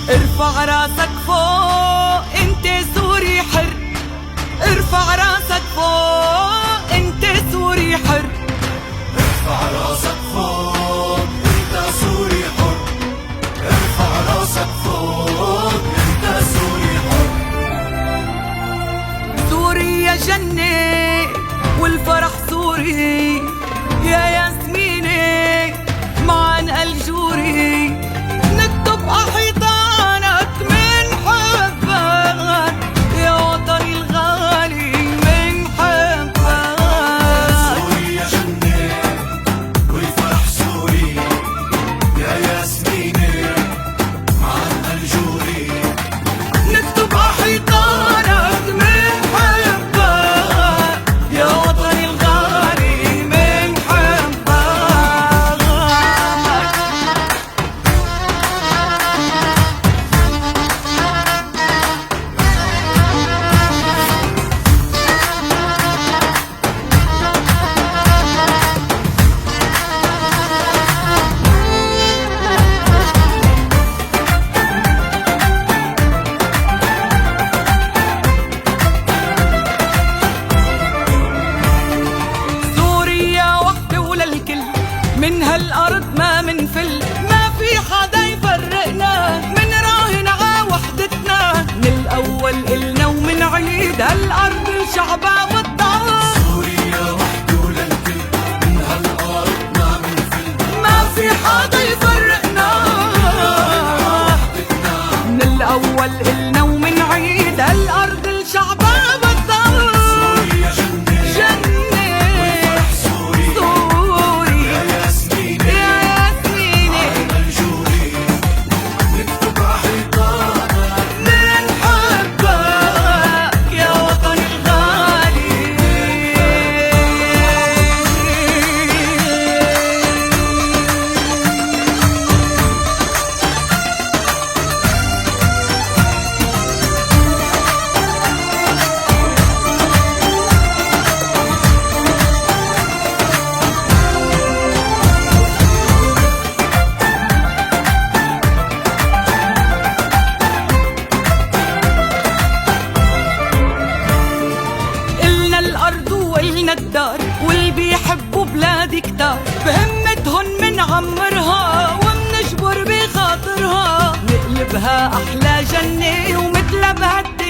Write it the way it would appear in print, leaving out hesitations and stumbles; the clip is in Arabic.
ارفع راسك فوق انت سوري حر، ارفع راسك فوق انت سوري حر، ارفع راسك فوق انت سوري حر، ارفع راسك فوق انت سوري حر. سوريا جنة والفرح سوري يا ياسمينة معن الجوري، نكتب أحيطانك من حبك يا وطني الغالي من حبك. سوريا جنة والفرح سوري يا ياسمينة عن الجوري، نكتب أحيطانك من حبك يا وطني الغالي من حبك. سوريا وحدة وللكل، من هالأرض ما منفل، ما في حدا يفرقنا، من راهن ع وحدتنا، من الأول إلنا ومن عيد هالأرض شعبها والضعف. سوريا وحده للكل، من هالأرض ما منفل، ما في حدا يفرقنا، من الأول إلنا ومن عيد هالأرض شعبها والضعف. سوريا جنة جنة والفرح سوري سوري يا ياسمينة يا ياسمينة عن الجوري، نكتب أحيطانك من حبك يا وطني الغالي. إلنا الأرض وإلنا الدار، واللي بيحبوا بلادي كتار، بهمتهن منعمرها ومنجبر بخاطرها، نقلبها أحلى جنة ومثلها بهالدنيا